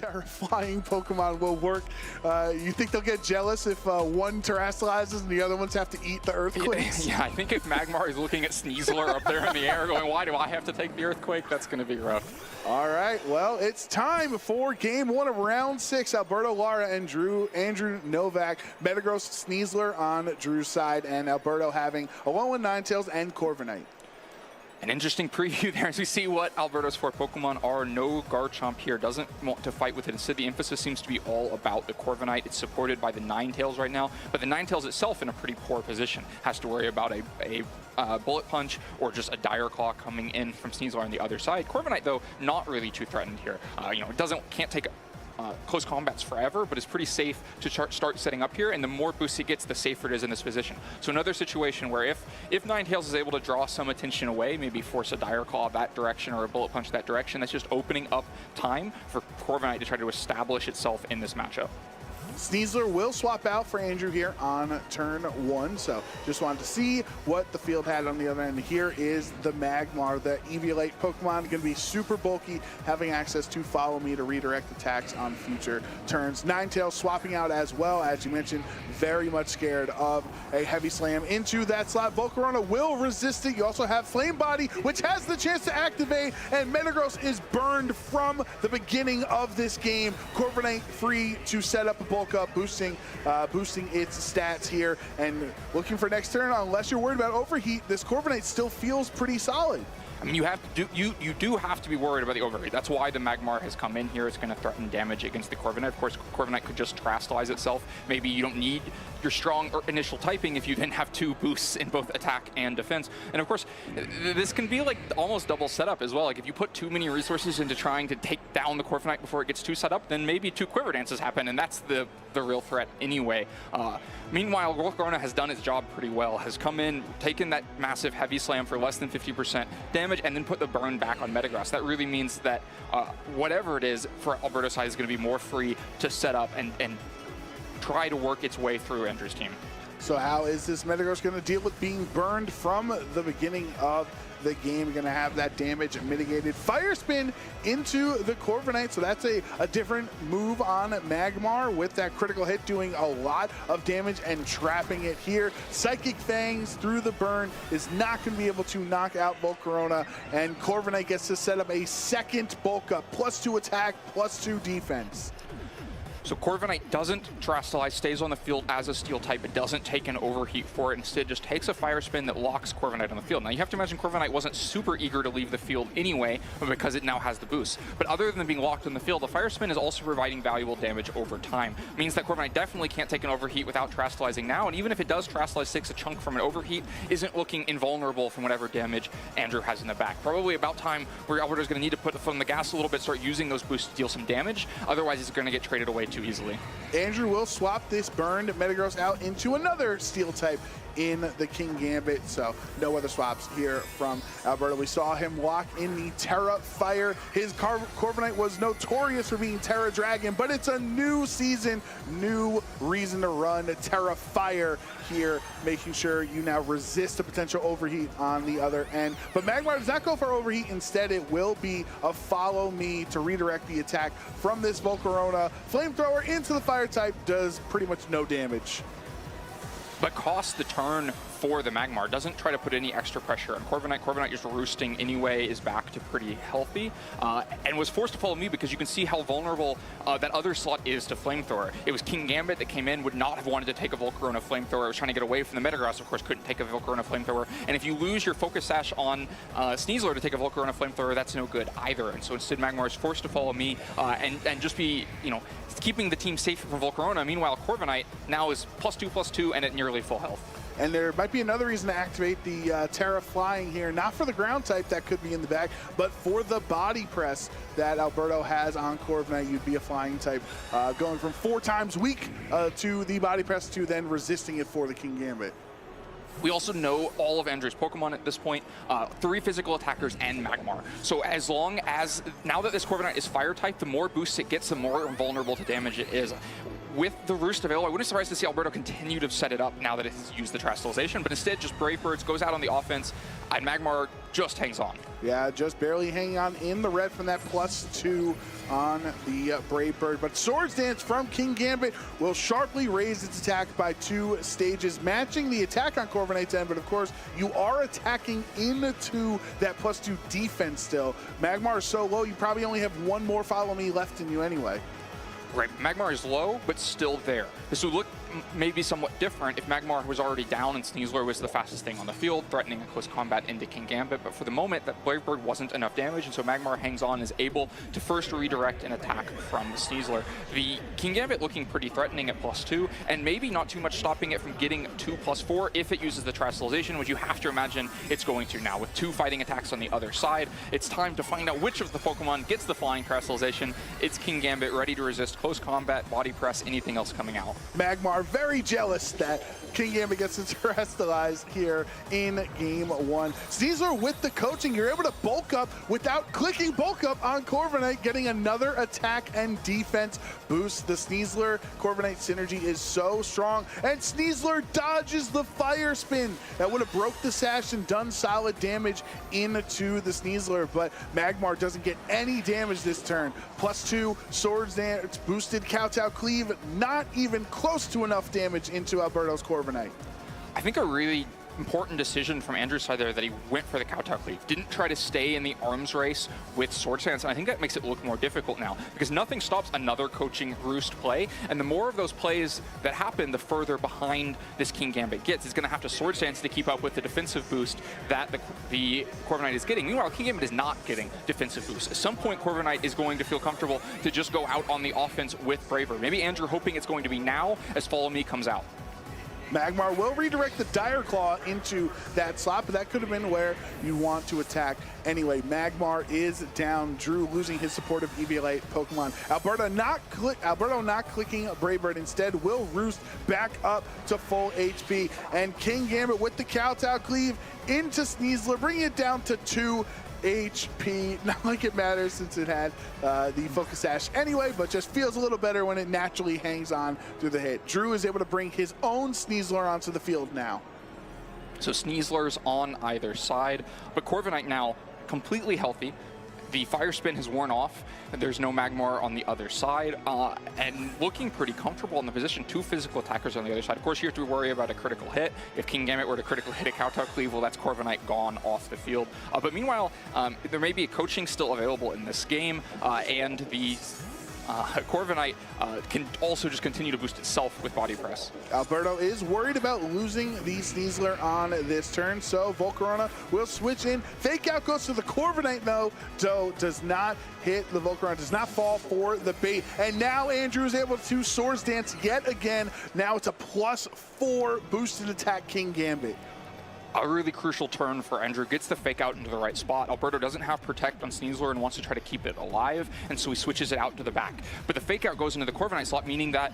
Terra-flying Pokemon will work. You think they'll get jealous if one terrestrializes and the other ones have to eat the earthquakes? Yeah, I think if Magmar is looking at Sneasler up there in the air going, why do I have to take the earthquake? That's going to be rough. All right, well, it's time for game one of round 6. Alberto, Lara, and Andrew, Nowak. Metagross, Sneasler on Drew's side, and Alberto having Alolan Ninetales and Corviknight. An interesting preview there as we see what Alberto's 4 Pokemon are. No Garchomp here, doesn't want to fight with it. Instead, the emphasis seems to be all about the Corviknight. It's supported by the Ninetales right now, but the Ninetales itself in a pretty poor position. Has to worry about a Bullet Punch or just a Dire Claw coming in from Sneasler on the other side. Corviknight, though, not really too threatened here. Can't take close combats forever, but it's pretty safe to start setting up here, and the more boosts it gets, the safer it is in this position. So another situation where if Ninetales is able to draw some attention away, maybe force a Dire Claw that direction or a Bullet Punch that direction, that's just opening up time for Corviknight to try to establish itself in this matchup. Sneasler will swap out for Andrew here on turn 1, so just wanted to see what the field had on the other end. Here is the Magmar, the Eviolite Pokemon, going to be super bulky, having access to Follow Me to redirect attacks on future turns. Ninetales swapping out as well, as you mentioned, very much scared of a Heavy Slam into that slot. Volcarona will resist it. You also have Flame Body, which has the chance to activate, and Metagross is burned from the beginning of this game. Corviknight free to set up a bulk up, boosting its stats here, and looking for next turn. Unless you're worried about overheat, this Corviknight still feels pretty solid. I mean, you do have to be worried about the overheat. That's why the Magmar has come in here. It's going to threaten damage against the Corviknight. Of course, Corviknight could just Terastallize itself. Maybe you don't need your strong initial typing if you then have 2 boosts in both attack and defense. And of course, this can be like almost double setup as well. Like if you put too many resources into trying to take down the Corviknight before it gets too set up, then maybe 2 Quiver Dances happen, and that's the real threat anyway. Meanwhile, Volcarona has done its job pretty well. Has come in, taken that massive Heavy Slam for less than 50% damage, and then put the burn back on Metagross. That really means that whatever it is for Alberto's side is going to be more free to set up and try to work its way through Andrew's team. So how is this Metagross going to deal with being burned from the beginning of the game? Going to have that damage mitigated. Fire Spin into the Corviknight, so that's a different move on Magmar, with that critical hit doing a lot of damage and trapping it here. Psychic Fangs through the burn is not going to be able to knock out Volcarona, and Corviknight gets to set up a second bulk up, +2 attack, +2 defense. So Corviknight doesn't Terastallize, stays on the field as a Steel type. It doesn't take an overheat for it. Instead, just takes a Fire Spin that locks Corviknight on the field. Now, you have to imagine Corviknight wasn't super eager to leave the field anyway, because it now has the boost. But other than being locked on the field, the Fire Spin is also providing valuable damage over time. It means that Corviknight definitely can't take an overheat without Terastallizing now, and even if it does Terastallize, takes a chunk from an overheat, isn't looking invulnerable from whatever damage Andrew has in the back. Probably about time where Alberto's going to need to put the foot on the gas a little bit, start using those boosts to deal some damage. Otherwise, he's going to get traded away too easily. Andrew will swap this burned Metagross out into another Steel type in the King Gambit, so no other swaps here from Alberto. We saw him lock in the Terra Fire. His Corviknight was notorious for being Terra Dragon, but it's a new season, new reason to run Terra Fire here, making sure you now resist a potential overheat on the other end. But Magmar does not go for overheat. Instead, it will be a Follow Me to redirect the attack from this Volcarona. Flamethrower into the Fire type does pretty much no damage, but costs the turn for the Magmar. Doesn't try to put any extra pressure on Corviknight. Corviknight just roosting anyway, is back to pretty healthy, and was forced to follow me because you can see how vulnerable that other slot is to Flamethrower. It was King Gambit that came in, would not have wanted to take a Volcarona Flamethrower. Was trying to get away from the Metagross, of course, couldn't take a Volcarona Flamethrower. And if you lose your Focus Sash on Sneasler to take a Volcarona Flamethrower, that's no good either. And so instead, Magmar is forced to follow me and just be, keeping the team safe from Volcarona. Meanwhile, Corviknight now is +2/+2 and at nearly full health. And there might be another reason to activate the Terra Flying here, not for the ground type that could be in the back, but for the body press that Alberto has on Corviknight. You'd be a flying type, going from 4 times weak to the body press to then resisting it for the King Gambit. We also know all of Andrew's Pokemon at this point, 3 physical attackers and Magmar. So as long as, now that this Corviknight is fire type, the more boosts it gets, the more vulnerable to damage it is. with the Roost available, I wouldn't be surprised to see Alberto continue to set it up now that it has used the Terastallization, but instead just Brave Birds goes out on the offense, and Magmar just hangs on. Yeah, just barely hanging on in the red from that +2 on the Brave Bird. But Swords Dance from King Gambit will sharply raise its attack by 2 stages, matching the attack on Corviknight's end. But of course, you are attacking into that +2 defense still. Magmar is so low, you probably only have 1 more Follow Me left in you anyway. Right, Magmar is low, but still there. This would look maybe somewhat different if Magmar was already down and Sneasler was the fastest thing on the field, threatening a close combat into King Gambit. But for the moment, that Brave Bird wasn't enough damage, and so Magmar hangs on, is able to first redirect an attack from Sneasler. The King Gambit looking pretty threatening at +2, and maybe not too much stopping it from getting 2 +4 if it uses the Terastallization, which you have to imagine it's going to now. With 2 fighting attacks on the other side, it's time to find out which of the Pokemon gets the flying Terastallization. It's King Gambit, ready to resist close combat, body press, anything else coming out. Magmar very jealous that King Gambit gets to terastallize here in game 1. Sneasler with the coaching, you're able to bulk up without clicking bulk up on Corviknight, getting another attack and defense boost. The Sneasler Corviknight synergy is so strong, and Sneasler dodges the fire spin. That would have broke the sash and done solid damage into the Sneasler, but Magmar doesn't get any damage this turn. +2 Swords Dance, boosted Kowtow Cleave, not even close to enough damage into Alberto's Corviknight. I think a really important decision from Andrew's side there that he went for the Kowtow Cleave. Didn't try to stay in the arms race with Swords Dance, and I think that makes it look more difficult now, because nothing stops another coaching Roost play, and the more of those plays that happen, the further behind this King Gambit gets. He's going to have to Swords Dance to keep up with the defensive boost that the Corviknight is getting. Meanwhile, King Gambit is not getting defensive boost. At some point, Corviknight is going to feel comfortable to just go out on the offense with Braver. Maybe Andrew hoping it's going to be now as Follow Me comes out. Magmar will redirect the Dire Claw into that slot, but that could have been where you want to attack. Anyway, Magmar is down. Drew losing his supportive EV8 Pokemon. Alberto not clicking Brave Bird. Instead, will Roost back up to full HP. And King Gambit with the Kowtow Cleave into Sneasler, bringing it down to 2 HP. Not like it matters since it had the Focus Sash anyway, but just feels a little better when it naturally hangs on through the hit. Drew is able to bring his own Sneasler onto the field now. So Sneaslers on either side, but Corviknight now completely healthy. The Fire Spin has worn off, and there's no Magmar on the other side, and looking pretty comfortable in the position. 2 physical attackers on the other side. Of course, you have to worry about a critical hit. If King Gambit were to critical hit a Kowtow Cleave, well, that's Corviknight gone off the field. But meanwhile, there may be a coaching still available in this game, and the Corviknight can also just continue to boost itself with body press. Alberto is worried about losing the Sneasler on this turn, so Volcarona will switch in. Fake Out goes to the Corviknight, though. Does not hit the Volcarona, does not fall for the bait. And now Andrew is able to Swords Dance yet again. Now it's a +4 boosted attack King Gambit. A really crucial turn for Andrew. Gets the Fake Out into the right spot. Alberto doesn't have Protect on Sneasler and wants to try to keep it alive, and so he switches it out to the back. But the Fake Out goes into the Corviknight slot, meaning that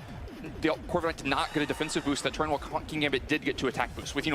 the Corviknight did not get a defensive boost that turn, while King Gambit did get 2 attack boosts. With,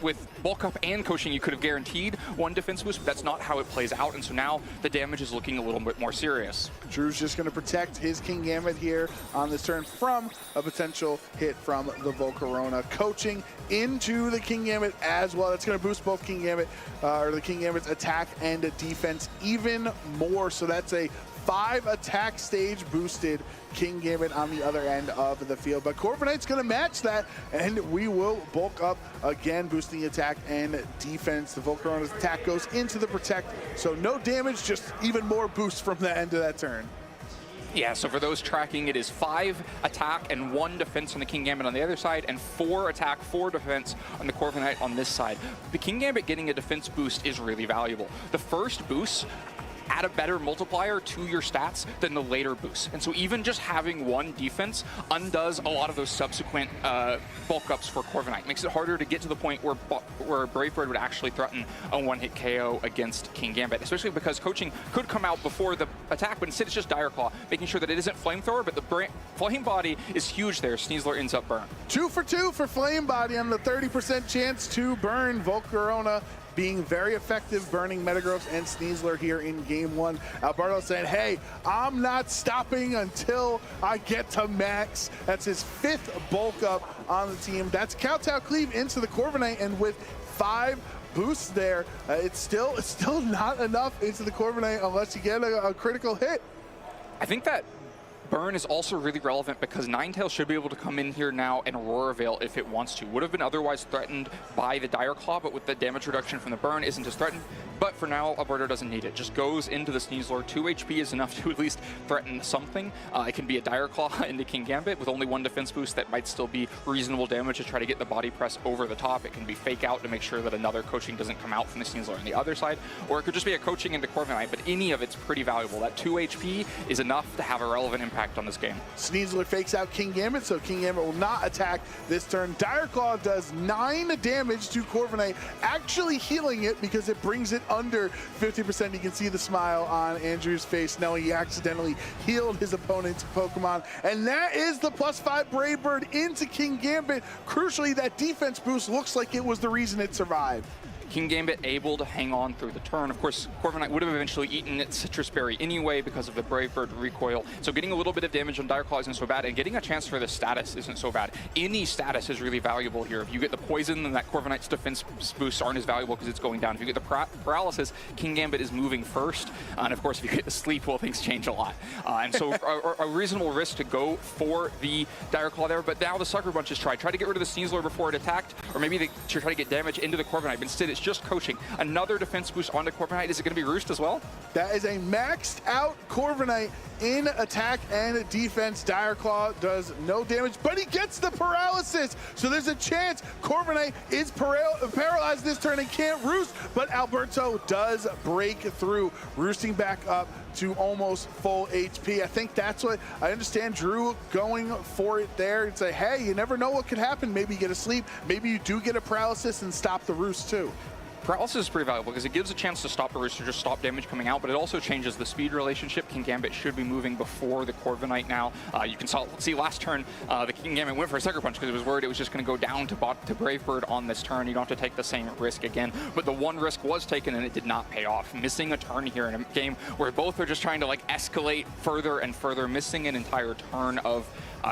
with bulk up and coaching, you could have guaranteed 1 defense boost, but that's not how it plays out, and so now the damage is looking a little bit more serious. Drew's just going to protect his King Gambit here on this turn from a potential hit from the Volcarona. Coaching into the King Gambit as well. That's going to boost both King Gambit, or the King Gambit's attack and defense even more. So that's a 5 attack stage boosted King Gambit on the other end of the field. But Corviknight's going to match that, and we will bulk up again, boosting attack and defense. The Volcarona's attack goes into the Protect, so no damage, just even more boost from the end of that turn. Yeah, so for those tracking, it is 5 attack and 1 defense on the King Gambit on the other side, and 4 attack, 4 defense on the Corviknight on this side. The King Gambit getting a defense boost is really valuable. The first boost add a better multiplier to your stats than the later boosts. And so even just having 1 defense undoes a lot of those subsequent bulk ups for Corviknight. Makes it harder to get to the point where Brave Bird would actually threaten a 1-hit KO against King Gambit, especially because coaching could come out before the attack, but instead it's just Dire Claw, making sure that it isn't Flamethrower, but the Flame Body is huge there. Sneasler ends up burn. 2 for 2 for Flame Body on the 30% chance to burn. Volcarona being very effective, burning Metagross and Sneasler here in game one. Alberto saying, hey, I'm not stopping until I get to max. That's his 5th bulk up on the team. That's Kowtow Cleave into the Corviknight, and with 5 boosts there, it's still not enough into the Corviknight unless you get a critical hit. I think that burn is also really relevant because Ninetales should be able to come in here now and Aurora Veil if it wants to. Would have been otherwise threatened by the Dire Claw, but with the damage reduction from the burn, isn't as threatened. But for now, Alberto doesn't need it. Just goes into the Sneasler. 2 HP is enough to at least threaten something. It can be a Dire Claw into King Gambit with only 1 defense boost that might still be reasonable damage to try to get the body press over the top. It can be fake out to make sure that another coaching doesn't come out from the Sneasler on the other side. Or it could just be a coaching into Corviknight, but any of it's pretty valuable. That 2 HP is enough to have a relevant impact on this game. Sneasler fakes out King Gambit, so King Gambit will not attack this turn. Dire Claw does 9 damage to Corviknight, actually healing it because it brings it under 50%. You can see the smile on Andrew's face knowing he accidentally healed his opponent's Pokemon. And that is the +5 Brave Bird into King Gambit. Crucially, that defense boost looks like it was the reason it survived. King Gambit able to hang on through the turn. Of course, Corviknight would have eventually eaten its Citrus Berry anyway because of the Brave Bird recoil. So getting a little bit of damage on Dire Claw isn't so bad, and getting a chance for the status isn't so bad. Any status is really valuable here. If you get the poison, then that Corviknight's defense boosts aren't as valuable because it's going down. If you get the paralysis, King Gambit is moving first. And of course, if you get the sleep, well, things change a lot. And so a reasonable risk to go for the Dire Claw there. But now the Sucker Punch is tried. Try to get rid of the Sneasler before it attacked, or maybe they try to get damage into the Corviknight. But instead, it's just coaching. Another defense boost onto Corviknight. Is it going to be Roost as well? That is a maxed out Corviknight in attack and defense. Dire Claw does no damage, but he gets the paralysis. So there's a chance Corviknight is paralyzed this turn and can't roost, but Alberto does break through, roosting back up to almost full HP. I think that's what I understand Drew going for it there and say, hey, you never know what could happen. Maybe you get a sleep, maybe you do get a paralysis and stop the roost too. Paralysis is pretty valuable because it gives a chance to stop the Roost or just stop damage coming out, but it also changes the speed relationship. King Gambit should be moving before the Corviknight now. You can see last turn, the King Gambit went for a Sucker Punch because it was worried it was just going to go down to Brave Bird on this turn. You don't have to take the same risk again, but the one risk was taken and it did not pay off. Missing a turn here in a game where both are just trying to like escalate further and further, missing an entire turn of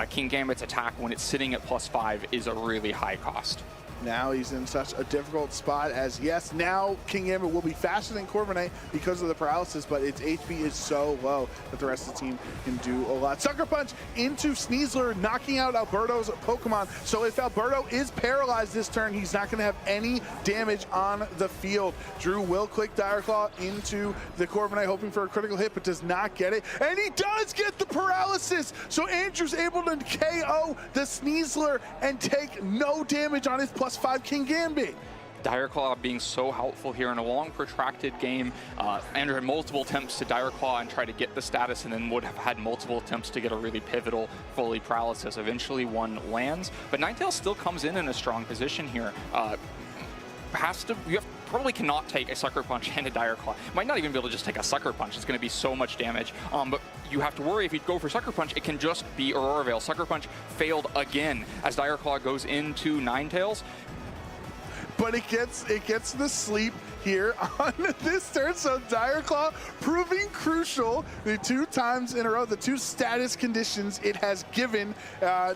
King Gambit's attack when it's sitting at +5 is a really high cost. Now he's in such a difficult spot as, yes, now King Gambit will be faster than Corviknight because of the paralysis, but its HP is so low that the rest of the team can do a lot. Sucker Punch into Sneasler, knocking out Alberto's Pokemon. So if Alberto is paralyzed this turn, he's not going to have any damage on the field. Drew will click Dire Claw into the Corviknight, hoping for a critical hit, but does not get it. And he does get the paralysis! So Andrew's able to KO the Sneasler and take no damage on his +5 King Gambit. Dire Claw being so helpful here in a long, protracted game. Andrew had multiple attempts to Dire Claw and try to get the status, and then would have had multiple attempts to get a really pivotal, fully paralysis. Eventually one lands, but Ninetales still comes in a strong position here. Probably cannot take a Sucker Punch and a Dire Claw. Might not even be able to just take a Sucker Punch. It's going to be so much damage. But you have to worry if you go for Sucker Punch, it can just be Aurora Veil. Sucker Punch failed again as Dire Claw goes into Ninetales. But it gets the sleep here on this turn. So Dire Claw proving crucial the 2 times in a row, the 2 status conditions it has given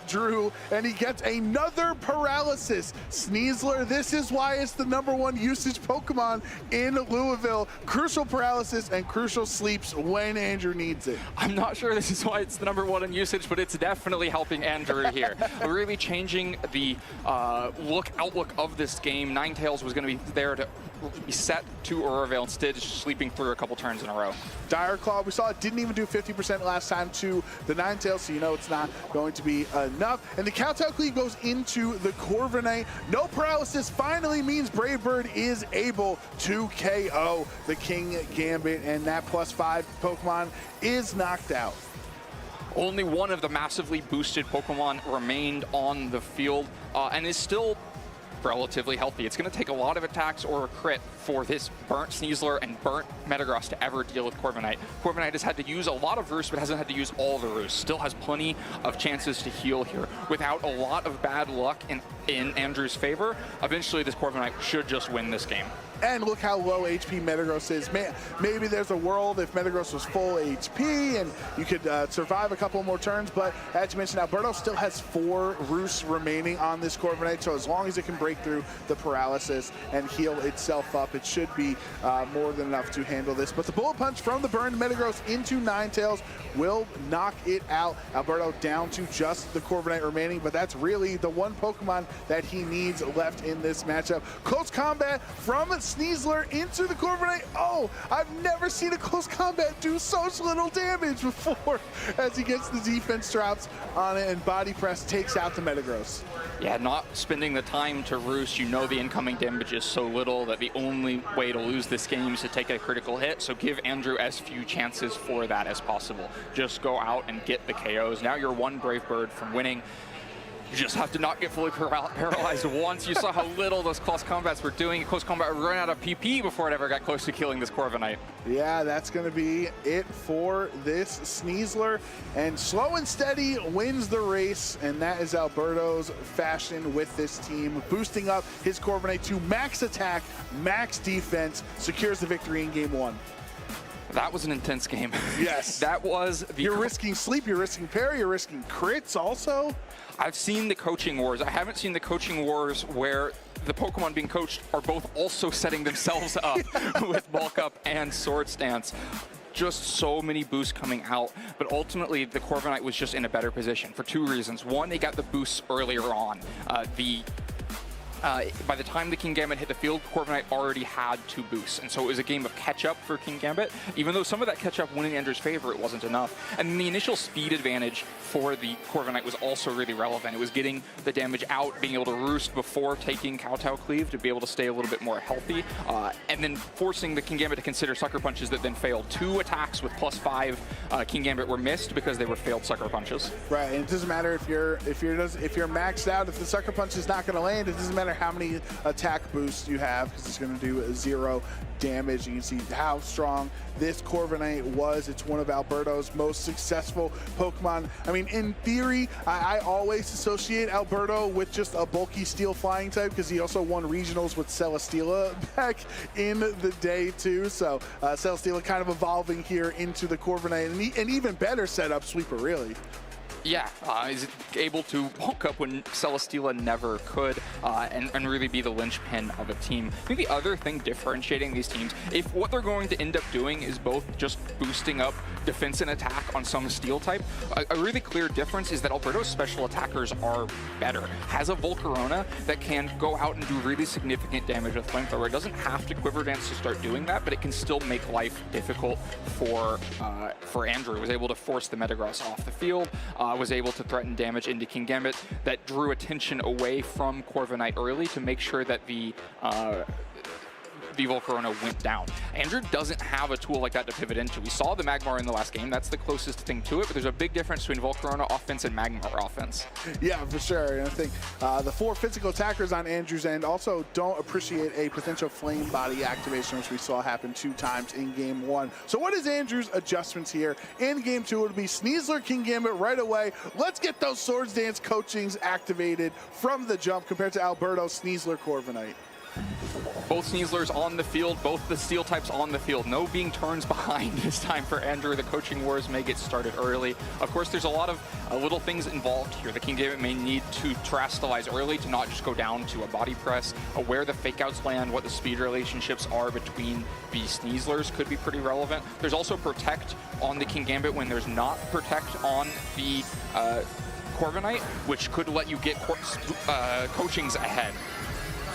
Drew, and he gets another paralysis. Sneasler, this is why it's the #1 usage Pokemon in Louisville. Crucial paralysis and crucial sleeps when Andrew needs it. I'm not sure this is why it's the #1 in usage, but it's definitely helping Andrew here. Really changing the outlook of this game. Ninetales was going to be there to be set to Aurora Veil, instead just sleeping through a couple turns in a row. Dire Claw, we saw it didn't even do 50% last time to the Ninetales, so you know it's not going to be enough. And the Kowtow Cleave goes into the Corviknight. No paralysis finally means Brave Bird is able to KO the King Gambit, and that +5 Pokemon is knocked out. Only one of the massively boosted Pokemon remained on the field, and is still relatively healthy. It's going to take a lot of attacks or a crit for this burnt Sneasler and burnt Metagross to ever deal with Corviknight. Corviknight has had to use a lot of Roost, but hasn't had to use all the Roost. Still has plenty of chances to heal here. Without a lot of bad luck in Andrew's favor, eventually this Corviknight should just win this game. And look how low HP Metagross is. Maybe there's a world if Metagross was full HP and you could survive a couple more turns, but as you mentioned, Alberto still has 4 roosts remaining on this Corviknight, so as long as it can break through the paralysis and heal itself up, it should be more than enough to handle this. But the Bullet Punch from the burned Metagross into Ninetales will knock it out. Alberto down to just the Corviknight remaining, but that's really the one Pokemon that he needs left in this matchup. Close combat from Sneasler into the Corviknight. Oh, I've never seen a close combat do such little damage before as he gets the defense drops on it and Body Press takes out the Metagross. Yeah, not spending the time to roost. You know the incoming damage is so little that the only way to lose this game is to take a critical hit, so give Andrew as few chances for that as possible. Just go out and get the KOs. Now you're one Brave Bird from winning. You just have to not get fully paralyzed once. You saw how little those close combats were doing. Close combat ran out of PP before it ever got close to killing this Corviknight. Yeah, that's going to be it for this Sneasler. And slow and steady wins the race, and that is Alberto's fashion with this team. Boosting up his Corviknight to max attack, max defense, secures the victory in game 1. That was an intense game. Yes. That was the... You're risking sleep, you're risking parry, you're risking crits also. I've seen the coaching wars. I haven't seen the coaching wars where the Pokemon being coached are both also setting themselves up with Bulk Up and Sword Stance. Just so many boosts coming out, but ultimately the Corviknight was just in a better position for 2 reasons. One, they got the boosts earlier on. By the time the Kingambit hit the field, Corviknight already had 2 boosts, and so it was a game of catch-up for Kingambit. Even though some of that catch-up went in Andrew's favor, it wasn't enough. And the initial speed advantage for the Corviknight was also really relevant. It was getting the damage out, being able to roost before taking Kowtow Cleave to be able to stay a little bit more healthy, and then forcing the Kingambit to consider Sucker Punches that then failed. 2 attacks with +5 Kingambit were missed because they were failed Sucker Punches. Right, and it doesn't matter if you're maxed out. If the Sucker Punch is not going to land, it doesn't matter how many attack boosts you have because it's going to do 0 damage. You can see how strong this Corviknight was. It's one of Alberto's most successful Pokemon. I mean, in theory, I always associate Alberto with just a bulky steel flying type because he also won regionals with Celesteela back in the day too. So Celesteela kind of evolving here into the Corviknight, and an even better setup sweeper, really. Yeah, is able to bulk up when Celesteela never could, and really be the linchpin of a team. I think the other thing differentiating these teams, if what they're going to end up doing is both just boosting up defense and attack on some steel type, a really clear difference is that Alberto's special attackers are better. Has a Volcarona that can go out and do really significant damage with Flamethrower. It doesn't have to Quiver Dance to start doing that, but it can still make life difficult for Andrew. Was able to force the Metagross off the field, was able to threaten damage into Kingambit that drew attention away from Corviknight early to make sure that the Volcarona went down. Andrew doesn't have a tool like that to pivot into. We saw the Magmar in the last game. That's the closest thing to it, but there's a big difference between Volcarona offense and Magmar offense. Yeah, for sure. And I think the 4 physical attackers on Andrew's end also don't appreciate a potential flame body activation, which we saw happen 2 times in game 1. So what is Andrew's adjustments here? In game 2, it'll be Sneasler, Kingambit right away. Let's get those Swords Dance coachings activated from the jump compared to Alberto, Sneasler, Corviknight. Both Sneaslers on the field, both the steel types on the field. No being turns behind this time for Andrew. The coaching wars may get started early. Of course, there's a lot of little things involved here. The Kingambit may need to terastallize early to not just go down to a body press. Where the fake outs land, what the speed relationships are between the Sneaslers could be pretty relevant. There's also Protect on the Kingambit when there's not Protect on the Corviknight, which could let you get coachings ahead.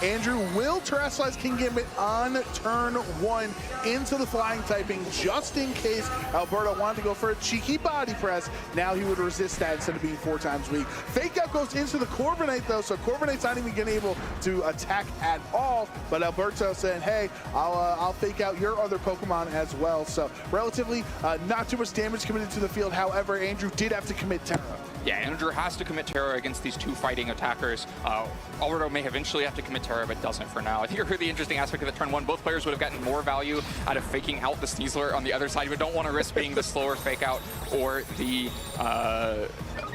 Andrew will terastallize Kingambit on turn 1 into the flying typing just in case Alberto wanted to go for a cheeky body press. Now he would resist that instead of being 4 times weak. Fake out goes into the Corviknight though, so Corviknight's not even getting able to attack at all. But Alberto saying, hey, I'll fake out your other Pokemon as well. So relatively not too much damage committed to the field. However, Andrew did have to commit Terra. Yeah, Andrew has to commit Terra against these 2 fighting attackers. Alberto may eventually have to commit Terra, but doesn't for now. I think a really interesting aspect of the turn 1, both players would have gotten more value out of faking out the Sneasler on the other side, but don't want to risk being the slower fake out or the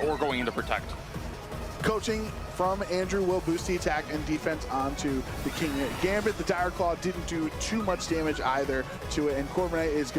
or going into Protect. Coaching from Andrew will boost the attack and defense onto the King Gambit. The Dire Claw didn't do too much damage either to it, and Corviknight is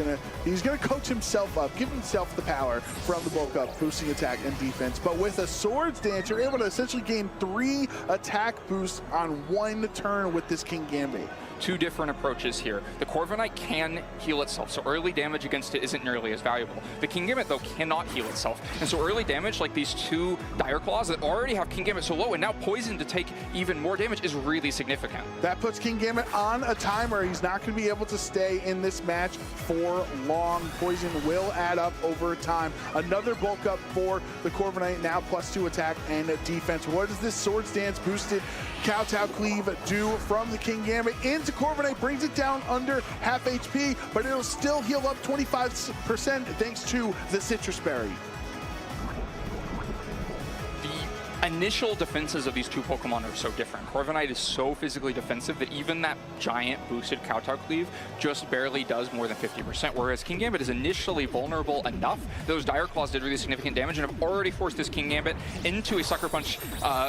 he's gonna coach himself up, give himself the power from the bulk up, boosting attack and defense. But with a Swords Dance, you're able to essentially gain 3 attack boosts on 1 turn with this King Gambit. 2 different approaches here. The Corviknight can heal itself, so early damage against it isn't nearly as valuable. The King Gambit, though, cannot heal itself. And so early damage, like these 2 Dire Claws that already have King Gambit so low, and now Poison to take even more damage is really significant. That puts King Gambit on a timer. He's not going to be able to stay in this match for long. Poison will add up over time. Another bulk up for the Corviknight, now +2 attack and defense. What does this Swords Dance boosted Kowtow Cleave do from the King Gambit into Corviknight? Brings it down under half HP, but it'll still heal up 25% thanks to the Citrus Berry. The initial defenses of these 2 Pokemon are so different. Corviknight is so physically defensive that even that giant boosted Kowtow Cleave just barely does more than 50%, whereas King Gambit is initially vulnerable enough. Those Dire Claws did really significant damage and have already forced this King Gambit into a Sucker Punch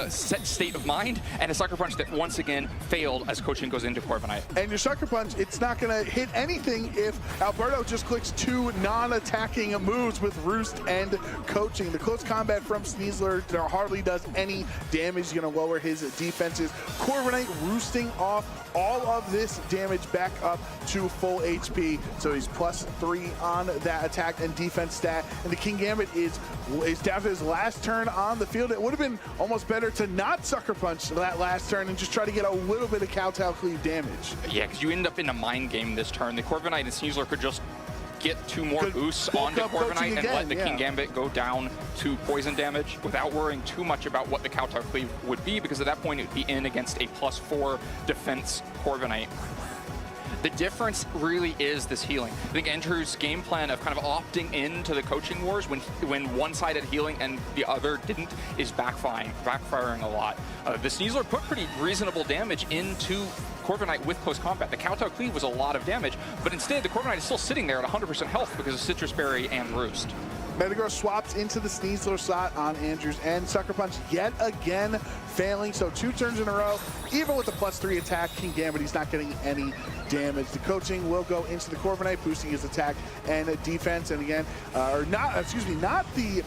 state of mind, and a Sucker Punch that once again failed as coaching goes into Corviknight. And your Sucker Punch, it's not going to hit anything if Alberto just clicks 2 non-attacking moves with Roost and coaching. The close combat from Sneasler hardly does any damage. Is going to lower his defenses. Corviknight roosting off all of this damage back up to full HP, so he's +3 on that attack and defense stat. And the King Gambit is down to his last turn on the field. It would have been almost better to not Sucker Punch that last turn and just try to get a little bit of Kowtow Cleave damage. Yeah, because you end up in a mind game this turn. The Corviknight and Sneasler could just get 2 more boosts onto Corviknight and let the King Gambit go down to poison damage without worrying too much about what the Kowtow Cleave would be, because at that point it would be in against a +4 defense Corviknight. The difference really is this healing. I think Andrew's game plan of kind of opting into the coaching wars when one side had healing and the other didn't is backfiring a lot. The Sneasler put pretty reasonable damage into Corviknight with close combat. The Kowtow Cleave was a lot of damage, but instead the Corviknight is still sitting there at 100% health because of Citrus Berry and Roost. Metagross swaps into the Sneasler slot on Andrews end. Sucker Punch yet again failing, so 2 turns in a row. Even with the +3 attack, King Gambit, he's not getting any damage. The coaching will go into the Corviknight, boosting his attack and defense. And again, not the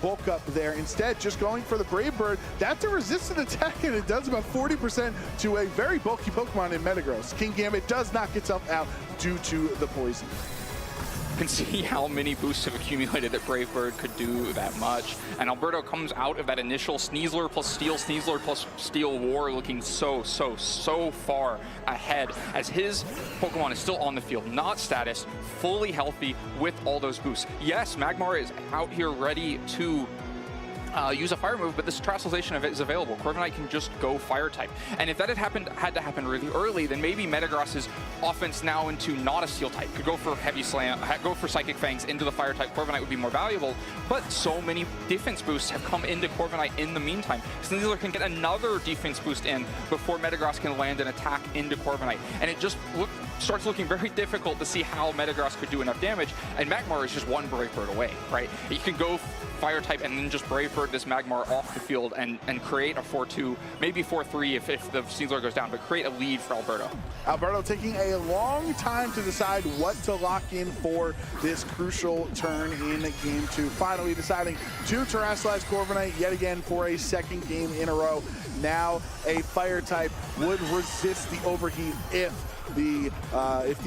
bulk up there. Instead, just going for the Brave Bird. That's a resistant attack, and it does about 40% to a very bulky Pokemon in Metagross. King Gambit does knock itself out due to the poison. You can see how many boosts have accumulated that Brave Bird could do that much. And Alberto comes out of that initial Sneasler plus Steel war looking so far ahead as his Pokemon is still on the field, not status, fully healthy with all those boosts. Yes, Magmar is out here ready to use a fire move, but this Terastallization of it is available. Corviknight can just go fire type. And if that had to happen really early, then maybe Metagross's offense now into not a steel type could go for Heavy Slam, go for Psychic Fangs into the fire type. Corviknight would be more valuable, but so many defense boosts have come into Corviknight in the meantime. Sneasler can get another defense boost in before Metagross can land an attack into Corviknight. And it just starts looking very difficult to see how Metagross could do enough damage, and Magmar is just 1 Brave Bird away, right? You can go fire type and then just Brave Bird this Magmar off the field and create a 4-2, maybe 4-3 if the Sneasler goes down, but create a lead for Alberto. Alberto taking a long time to decide what to lock in for this crucial turn in Game 2. Finally deciding to Terastallize Corviknight yet again for a 2nd game in a row. Now a fire type would resist the overheat if the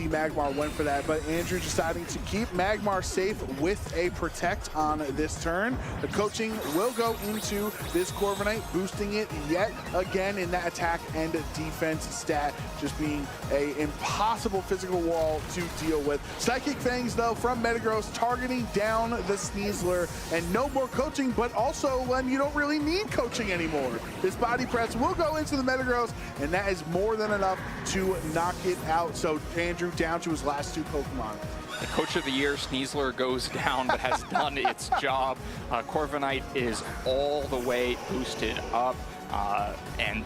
Magmar went for that, but Andrew deciding to keep Magmar safe with a Protect on this turn. The coaching will go into this Corviknight, boosting it yet again in that attack and defense stat, just being a impossible physical wall to deal with. Psychic Fangs though from Metagross targeting down the Sneasler, and no more coaching, but also when you don't really need coaching anymore. This Body Press will go into the Metagross, and that is more than enough to knock it out. So Andrew down to his last 2 Pokemon. The Coach of the Year, Sneasler, goes down but has done its job. Corviknight is all the way boosted up, and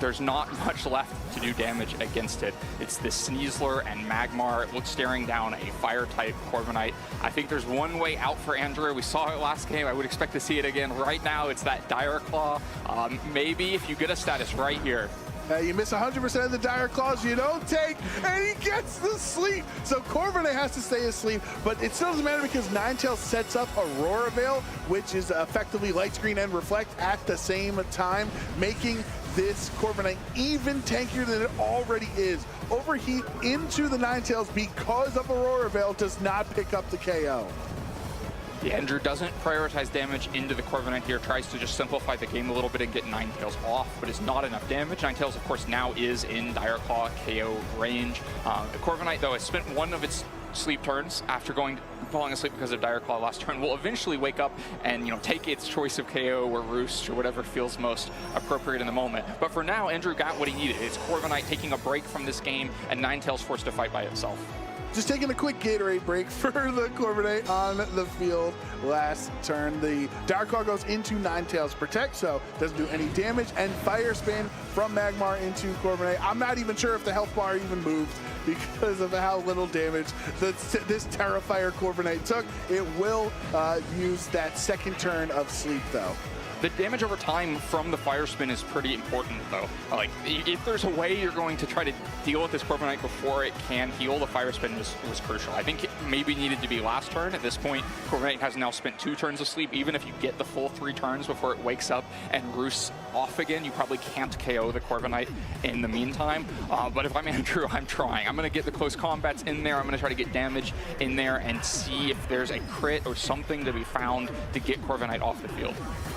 there's not much left to do damage against it. It's this Sneasler and Magmar staring down a Fire-type Corviknight. I think there's one way out for Andrew. We saw it last game. I would expect to see it again. Right now, it's that Dire Claw. Maybe if you get a status right here, you miss 100% of the Dire Claws you don't take, and he gets the sleep. So Corviknight has to stay asleep, but it still doesn't matter because Ninetales sets up Aurora Veil, which is effectively Light Screen and Reflect at the same time, making this Corviknight even tankier than it already is. Overheat into the Ninetales because of Aurora Veil does not pick up the KO. Yeah, Andrew doesn't prioritize damage into the Corviknight here, tries to just simplify the game a little bit and get Ninetales off, but it's not enough damage. Ninetales, of course, now is in Dire Claw KO range. The Corviknight, though, has spent one of its sleep turns after falling asleep because of Dire Claw last turn, will eventually wake up and take its choice of KO or Roost or whatever feels most appropriate in the moment. But for now, Andrew got what he needed. It's Corviknight taking a break from this game and Ninetales forced to fight by itself. Just taking a quick Gatorade break for the Corviknight on the field last turn. The Dire Claw goes into Ninetales Protect, so doesn't do any damage, and Fire Spin from Magmar into Corviknight. I'm not even sure if the health bar even moved because of how little damage this Terrifier Corviknight took. It will use that second turn of sleep, though. The damage over time from the Fire Spin is pretty important, though. Like, if there's a way you're going to try to deal with this Corviknight before it can heal, the Fire Spin was crucial. I think it maybe needed to be last turn. At this point, Corviknight has now spent 2 turns of sleep. Even if you get the full 3 turns before it wakes up and roosts off again, you probably can't KO the Corviknight in the meantime. But if I'm Andrew, I'm trying. I'm going to get the close combats in there. I'm going to try to get damage in there and see if there's a crit or something to be found to get Corviknight off the field.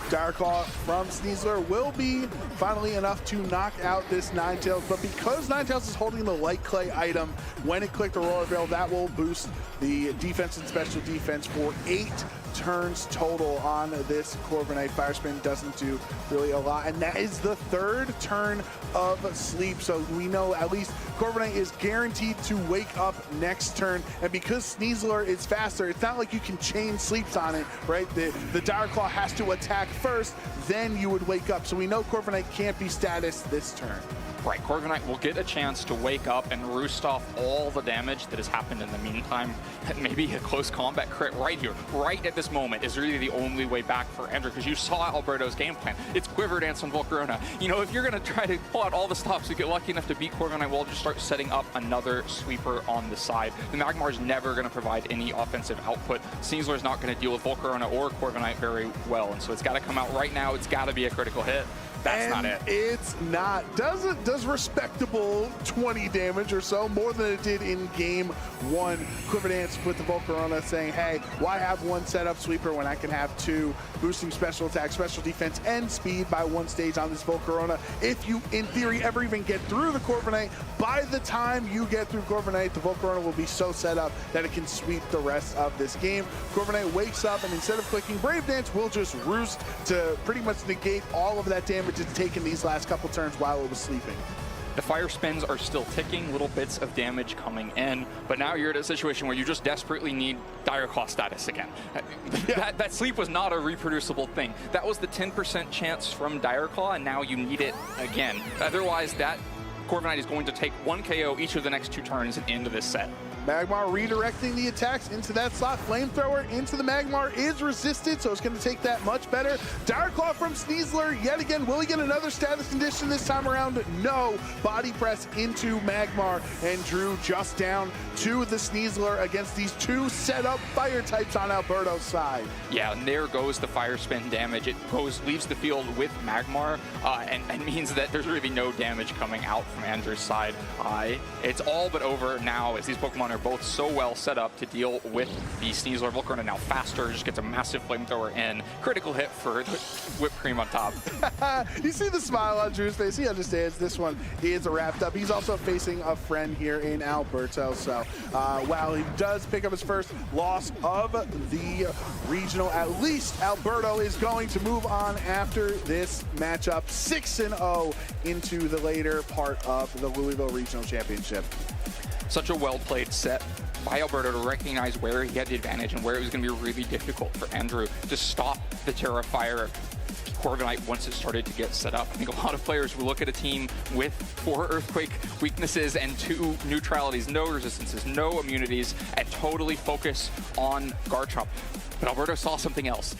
Dire Claw from Sneasler will be finally enough to knock out this Ninetales, but because Ninetales is holding the Light Clay item, when it clicked Aurora Veil, that will boost the defense and special defense for 8 turns total on this Corviknight. Fire Spin doesn't do really a lot, and that is the 3rd turn of sleep, so we know at least Corviknight is guaranteed to wake up next turn, and because Sneasler is faster, it's not like you can chain sleeps on it, right? The Dire Claw has to attack first, then you would wake up, so we know Corviknight can't be status this turn. Right, Corviknight will get a chance to wake up and roost off all the damage that has happened in the meantime. Maybe a close combat crit right here, right at this moment, is really the only way back for Andrew, because you saw Alberto's game plan. It's Quiver Dance on Volcarona. If you're going to try to pull out all the stops to get lucky enough to beat Corviknight, we'll just start setting up another sweeper on the side. The Magmar's never going to provide any offensive output. Sneasler's not going to deal with Volcarona or Corviknight very well, and so it's got to come out right now. It's got to be a critical hit. That's not it. It's not. Does respectable 20 damage or so, more than it did in game 1. Quiver Dance with the Volcarona saying, hey, why have 1 setup sweeper when I can have 2, boosting special attack, special defense, and speed by 1 stage on this Volcarona. If you, in theory, ever even get through the Corviknight, by the time you get through Corviknight, the Volcarona will be so set up that it can sweep the rest of this game. Corviknight wakes up, and instead of clicking Brave Dance, will just roost to pretty much negate all of that damage it's taken these last couple turns while it was sleeping. The Fire Spins are still ticking, little bits of damage coming in, but now you're at a situation where you just desperately need Dire Claw status again. That sleep was not a reproducible thing. That was the 10% chance from Dire Claw, and now you need it again. Otherwise, that Corviknight is going to take 1 KO each of the next 2 turns and end this set. Magmar redirecting the attacks into that slot. Flamethrower into the Magmar is resisted, so it's going to take that much better. Dire Claw from Sneasler yet again. Will he get another status condition this time around? No. Body press into Magmar, and Drew just down to the Sneasler against these 2 set-up fire types on Alberto's side. Yeah, and there goes the Fire Spin damage. It leaves the field with Magmar, and means that there's really no damage coming out from Andrew's side. It's all but over now as these Pokemon are both so well set up to deal with the Sneasler. Volcarona now faster, just gets a massive flamethrower in. Critical hit for the whipped cream on top. You see the smile on Drew's face. He understands this one is wrapped up. He's also facing a friend here in Alberto. So while he does pick up his first loss of the regional, at least Alberto is going to move on after this matchup 6-0 into the later part of the Louisville Regional Championship. Such a well-played set by Alberto to recognize where he had the advantage and where it was going to be really difficult for Andrew to stop the Terrifier Corviknight once it started to get set up. I think a lot of players will look at a team with 4 Earthquake weaknesses and 2 neutralities, no resistances, no immunities, and totally focus on Garchomp. But Alberto saw something else.